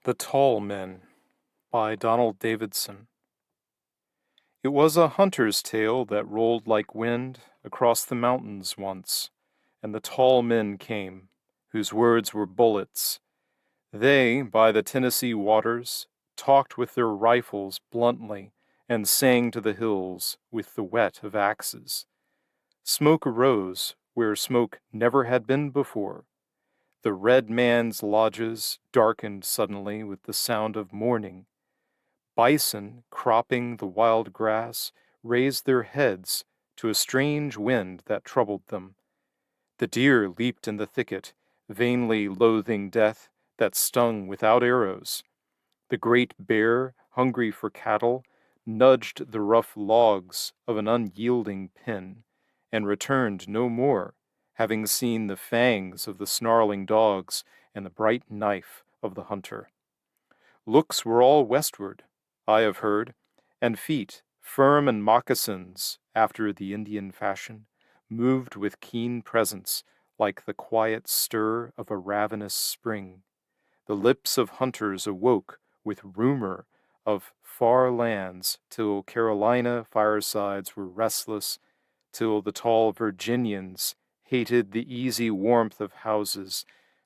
The Tall Men by Davidson. It was a hunter's tale that rolled like wind across the mountains once, and the tall men came, whose words were bullets. They, by the Tennessee waters, talked with their rifles bluntly and sang to the hills with the whet of axes. Smoke arose where smoke never had been before. The red man's lodges darkened suddenly with the sound of mourning. Bison, cropping the wild grass, raised their heads to a strange wind that troubled them. The deer leaped in the thicket, vainly loathing death that stung without arrows. The great bear, hungry for cattle, nudged the rough logs of an unyielding pen, and returned no more, having seen the fangs of the snarling dogs and the bright knife of the hunter. Looks were all westward, I have heard, and feet, firm and moccasins after the Indian fashion, moved with keen presence like the quiet stir of a ravenous spring. The lips of hunters awoke with rumor of far lands till Carolina firesides were restless, till the tall Virginians hated the easy warmth of houses,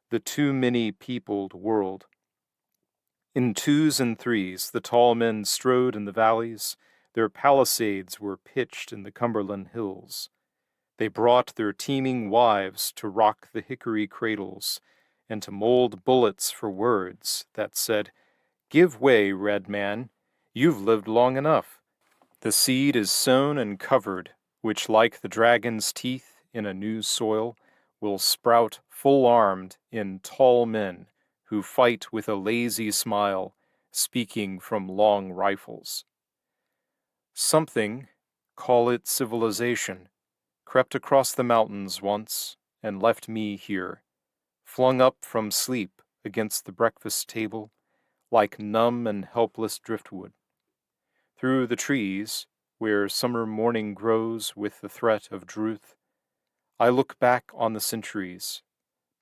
the too many peopled world. In twos and threes the tall men strode in the valleys, their palisades were pitched in the Cumberland hills. They brought their teeming wives to rock the hickory cradles, and to mold bullets for words that said, "Give way, red man, you've lived long enough. The seed is sown and covered, which like the dragon's teeth in a new soil, will sprout full-armed in tall men who fight with a lazy smile, speaking from long rifles." Something, call it civilization, crept across the mountains once and left me here, flung up from sleep against the breakfast table, like numb and helpless driftwood. Through the trees, where summer morning grows with the threat of drouth, I look back on the centuries,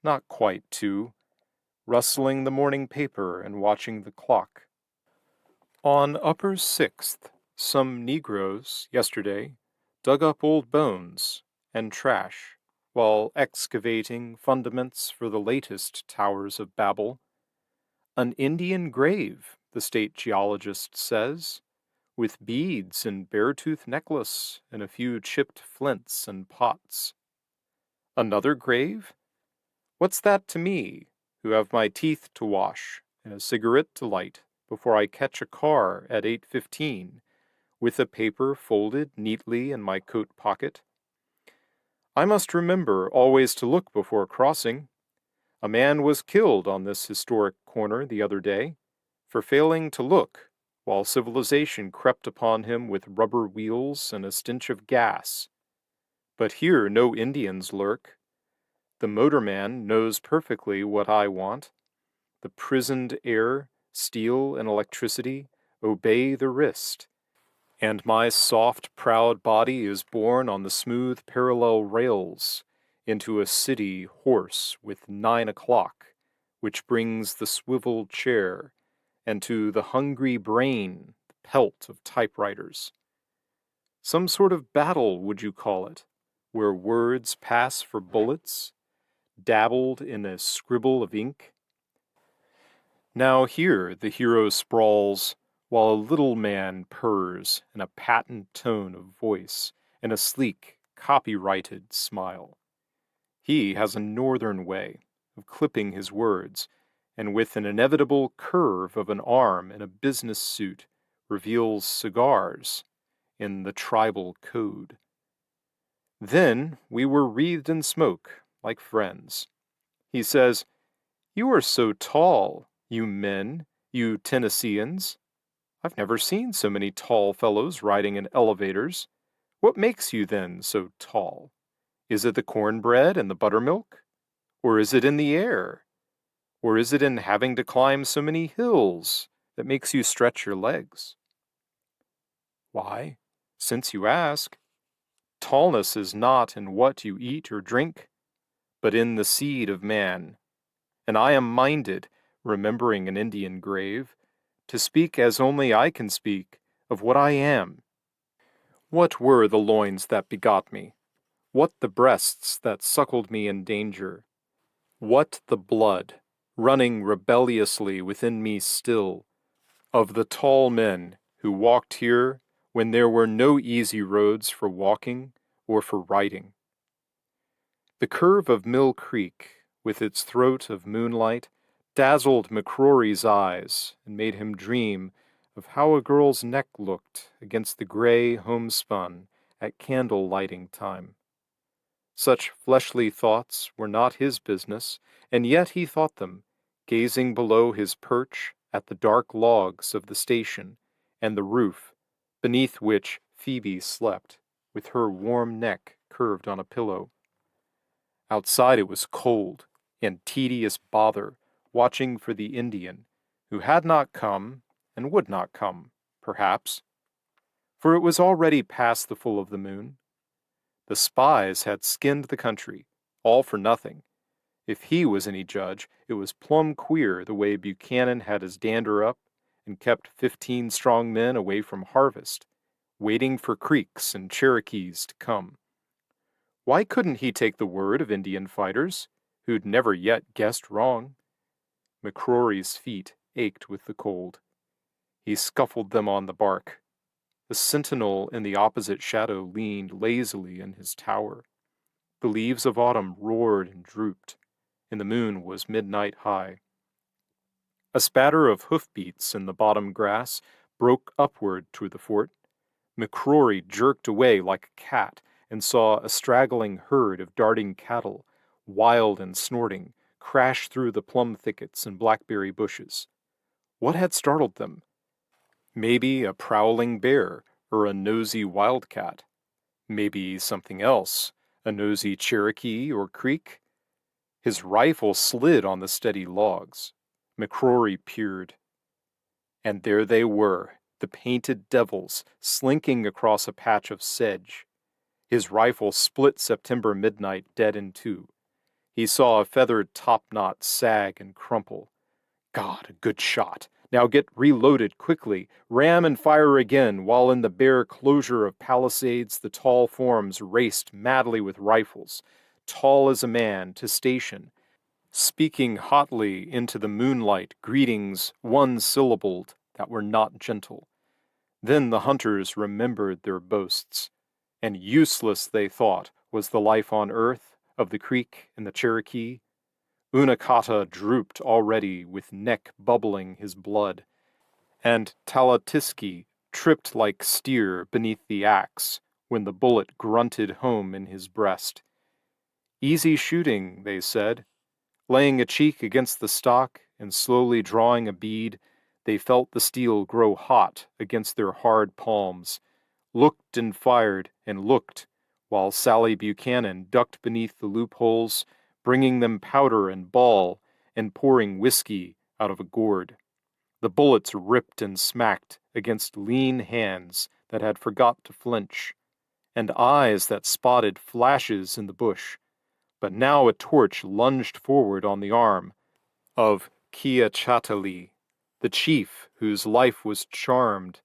not quite two, rustling the morning paper and watching the clock. On Upper 6th, some Negroes, yesterday, dug up old bones and trash while excavating fundaments for the latest towers of Babel. An Indian grave, the state geologist says, with beads and bear-tooth necklace and a few chipped flints and pots. Another grave? What's that to me, who have my teeth to wash and a cigarette to light before I catch a car at 8:15, with a paper folded neatly in my coat pocket? I must remember always to look before crossing. A man was killed on this historic corner the other day for failing to look while civilization crept upon him with rubber wheels and a stench of gas. But here no Indians lurk. The motorman knows perfectly what I want. The prisoned air, steel, and electricity obey the wrist, and my soft, proud body is borne on the smooth parallel rails into a city hoarse with 9 o'clock, which brings the swiveled chair, and to the hungry brain the pelt of typewriters. Some sort of battle, would you call it, where words pass for bullets, dabbled in a scribble of ink? Now here the hero sprawls, while a little man purrs in a patent tone of voice and a sleek, copyrighted smile. He has a northern way of clipping his words, and with an inevitable curve of an arm in a business suit reveals cigars in the tribal code. Then we were wreathed in smoke, like friends. He says, "You are so tall, you men, you Tennesseans. I've never seen so many tall fellows riding in elevators. What makes you, then, so tall? Is it the cornbread and the buttermilk? Or is it in the air? Or is it in having to climb so many hills that makes you stretch your legs?" Why, since you ask, tallness is not in what you eat or drink, but in the seed of man. And I am minded, remembering an Indian grave, to speak as only I can speak of what I am. What were the loins that begot me? What the breasts that suckled me in danger? What the blood, running rebelliously within me still, of the tall men who walked here when there were no easy roads for walking or for riding? The curve of Mill Creek, with its throat of moonlight, dazzled McCrory's eyes and made him dream of how a girl's neck looked against the gray homespun at candle lighting time. Such fleshly thoughts were not his business, and yet he thought them, gazing below his perch at the dark logs of the station and the roof, beneath which Phoebe slept, with her warm neck curved on a pillow. Outside it was cold and tedious bother watching for the Indian, who had not come and would not come, perhaps, for it was already past the full of the moon. The spies had skinned the country, all for nothing. If he was any judge, it was plumb queer the way Buchanan had his dander up and kept 15 strong men away from harvest, waiting for Creeks and Cherokees to come. Why couldn't he take the word of Indian fighters, who'd never yet guessed wrong? McCrory's feet ached with the cold. He scuffled them on the bark. The sentinel in the opposite shadow leaned lazily in his tower. The leaves of autumn roared and drooped, and the moon was midnight high. A spatter of hoofbeats in the bottom grass broke upward to the fort. McCrory jerked away like a cat and saw a straggling herd of darting cattle, wild and snorting, crash through the plum thickets and blackberry bushes. What had startled them? Maybe a prowling bear or a nosy wildcat. Maybe something else, a nosy Cherokee or Creek. His rifle slid on the steady logs. McCrory peered. And there they were, the painted devils, slinking across a patch of sedge. His rifle split September midnight dead in two. He saw a feathered topknot sag and crumple. God, a good shot. Now get reloaded quickly, ram and fire again, while in the bare closure of palisades the tall forms raced madly with rifles, tall as a man, to station, speaking hotly into the moonlight greetings one-syllabled that were not gentle. Then the hunters remembered their boasts, and useless they thought was the life on earth of the Creek and the Cherokee. Unakata drooped already with neck bubbling his blood, and Talatiski tripped like steer beneath the axe when the bullet grunted home in his breast. Easy shooting, they said. Laying a cheek against the stock and slowly drawing a bead, they felt the steel grow hot against their hard palms, looked and fired and looked, while Sally Buchanan ducked beneath the loopholes, bringing them powder and ball and pouring whiskey out of a gourd. The bullets ripped and smacked against lean hands that had forgot to flinch, and eyes that spotted flashes in the bush. But now a torch lunged forward on the arm of Kiachatali, the chief whose life was charmed,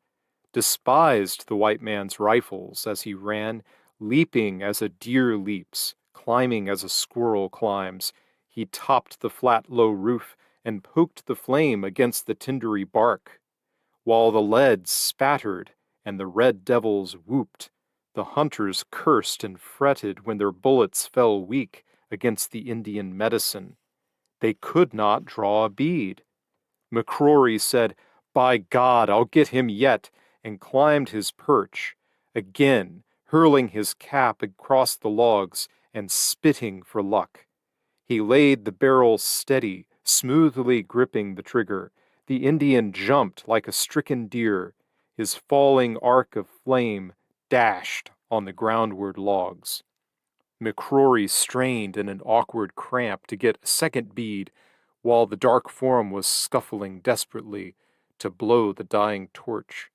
despised the white man's rifles as he ran, leaping as a deer leaps, climbing as a squirrel climbs. He topped the flat, low roof and poked the flame against the tindery bark. While the lead spattered and the red devils whooped, the hunters cursed and fretted when their bullets fell weak against the Indian medicine. They could not draw a bead. McCrory said, "By God, I'll get him yet," and climbed his perch, again hurling his cap across the logs and spitting for luck. He laid the barrel steady, smoothly gripping the trigger. The Indian jumped like a stricken deer. His falling arc of flame dashed on the groundward logs. McCrory strained in an awkward cramp to get a second bead, while the dark form was scuffling desperately to blow the dying torch.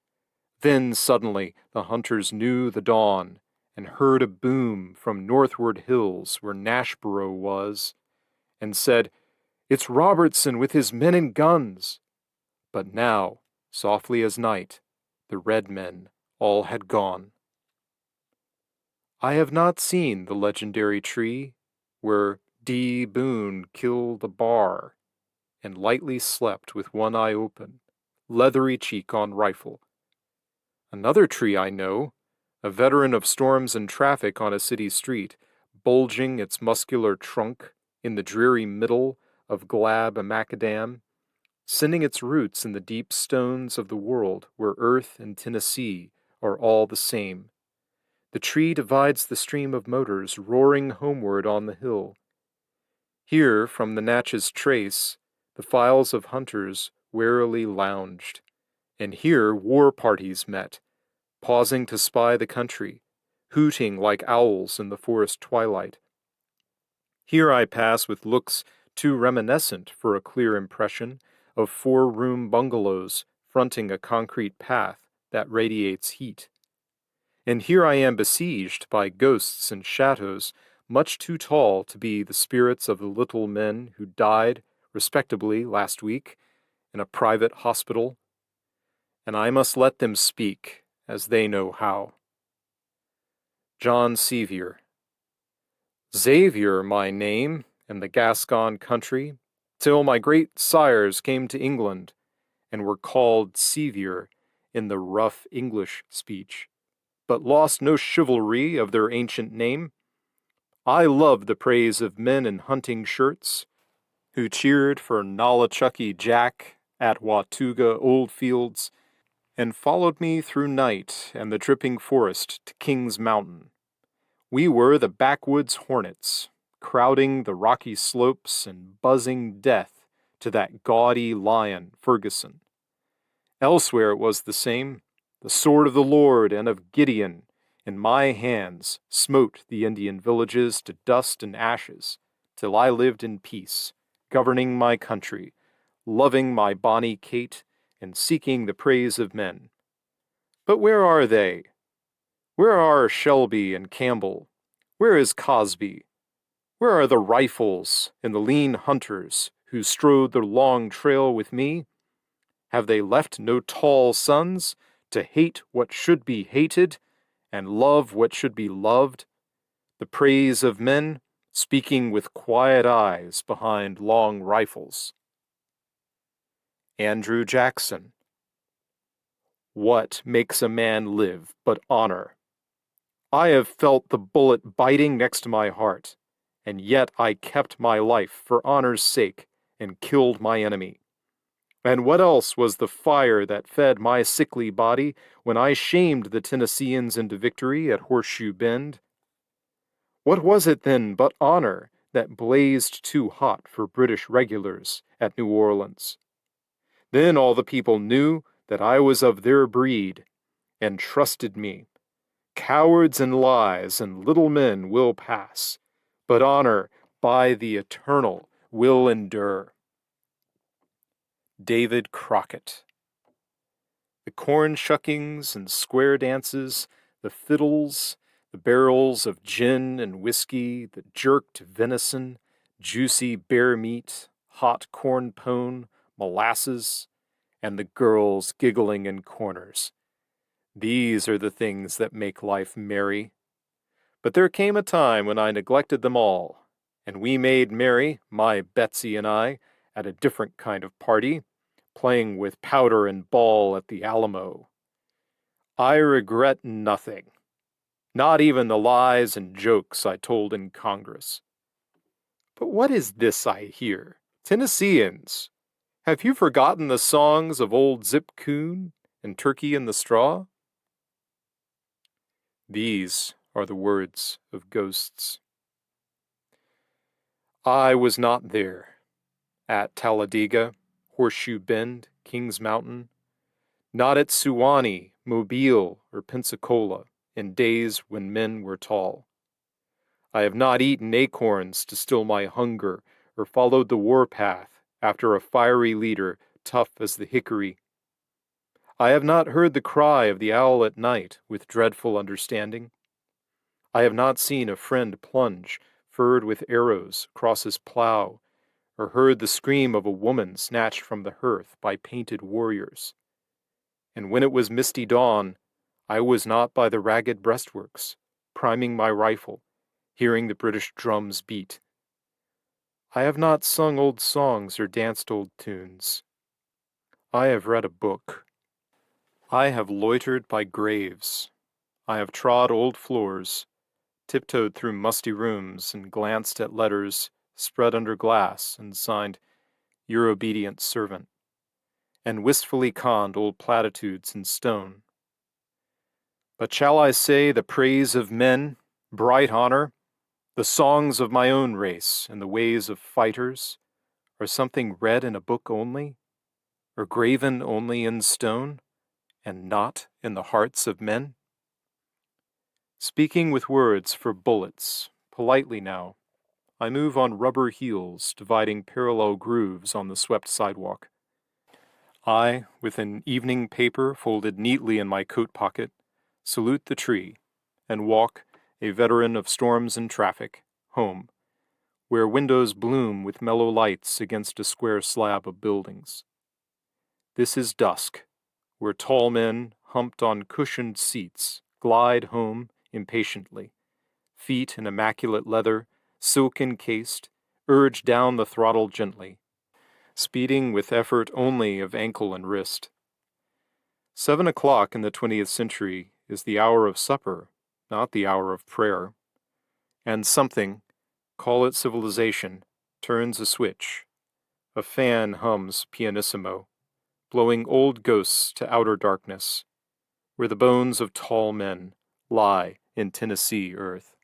Then suddenly the hunters knew the dawn and heard a boom from northward hills where Nashboro was, and said, It's Robertson with his men and guns. But now, softly as night, the red men all had gone. I have not seen the legendary tree where D. Boone killed a bar and lightly slept with one eye open, leathery cheek on rifle. Another tree I know, a veteran of storms and traffic on a city street, bulging its muscular trunk in the dreary middle of glab macadam, sending its roots in the deep stones of the world where earth and Tennessee are all the same. The tree divides the stream of motors roaring homeward on the hill. Here, from the Natchez Trace, the files of hunters warily lounged, and here war parties met, pausing to spy the country, hooting like owls in the forest twilight. Here I pass with looks too reminiscent for a clear impression of four-room bungalows fronting a concrete path that radiates heat. And here I am besieged by ghosts and shadows much too tall to be the spirits of the little men who died, respectably, last week in a private hospital, and I must let them speak as they know how. John Sevier. Xavier my name in the Gascon country, till my great sires came to England, and were called Sevier in the rough English speech, but lost no chivalry of their ancient name. I loved the praise of men in hunting shirts, who cheered for Nollichucky Jack at Watauga Oldfields, and followed me through night and the dripping forest to King's Mountain. We were the backwoods hornets, crowding the rocky slopes and buzzing death to that gaudy lion, Ferguson. Elsewhere it was the same. The sword of the Lord and of Gideon in my hands smote the Indian villages to dust and ashes, till I lived in peace, governing my country, loving my bonny Kate, and seeking the praise of men. But where are they? Where are Shelby and Campbell? Where is Cosby? Where are the rifles and the lean hunters who strode the long trail with me? Have they left no tall sons to hate what should be hated and love what should be loved? The praise of men speaking with quiet eyes behind long rifles. Andrew Jackson. What makes a man live but honor? I have felt the bullet biting next to my heart, and yet I kept my life for honor's sake and killed my enemy. And what else was the fire that fed my sickly body when I shamed the Tennesseans into victory at Horseshoe Bend? What was it then but honor that blazed too hot for British regulars at New Orleans? Then all the people knew that I was of their breed and trusted me. Cowards and lies and little men will pass, but honor by the eternal will endure. David Crockett. The corn shuckings and square dances, the fiddles, the barrels of gin and whiskey, the jerked venison, juicy bear meat, hot corn pone, molasses, and the girls giggling in corners. These are the things that make life merry. But there came a time when I neglected them all, and we made merry, my Betsy and I, at a different kind of party, playing with powder and ball at the Alamo. I regret nothing, not even the lies and jokes I told in Congress. But what is this I hear? Tennesseans, have you forgotten the songs of old Zip Coon and Turkey in the Straw? These are the words of ghosts. I was not there, at Talladega, Horseshoe Bend, Kings Mountain, not at Suwanee, Mobile, or Pensacola in days when men were tall. I have not eaten acorns to still my hunger or followed the warpath after a fiery leader tough as the hickory. I have not heard the cry of the owl at night with dreadful understanding. I have not seen a friend plunge, furred with arrows, across his plow, or heard the scream of a woman snatched from the hearth by painted warriors. And when it was misty dawn, I was not by the ragged breastworks, priming my rifle, hearing the British drums beat. I have not sung old songs or danced old tunes. I have read a book. I have loitered by graves. I have trod old floors, tiptoed through musty rooms, and glanced at letters spread under glass and signed, "Your obedient servant," and wistfully conned old platitudes in stone. But shall I say the praise of men, bright honor, the songs of my own race, and the ways of fighters, are something read in a book only, or graven only in stone, and not in the hearts of men? Speaking with words for bullets, politely now, I move on rubber heels, dividing parallel grooves on the swept sidewalk. I, with an evening paper folded neatly in my coat pocket, salute the tree, and walk, a veteran of storms and traffic, home, where windows bloom with mellow lights against a square slab of buildings. This is dusk, where tall men, humped on cushioned seats, glide home impatiently, feet in immaculate leather, silk encased, urge down the throttle gently, speeding with effort only of ankle and wrist. 7 o'clock in the 20th century is the hour of supper, not the hour of prayer. And something, call it civilization, turns a switch. A fan hums pianissimo, blowing old ghosts to outer darkness, where the bones of tall men lie in Tennessee earth.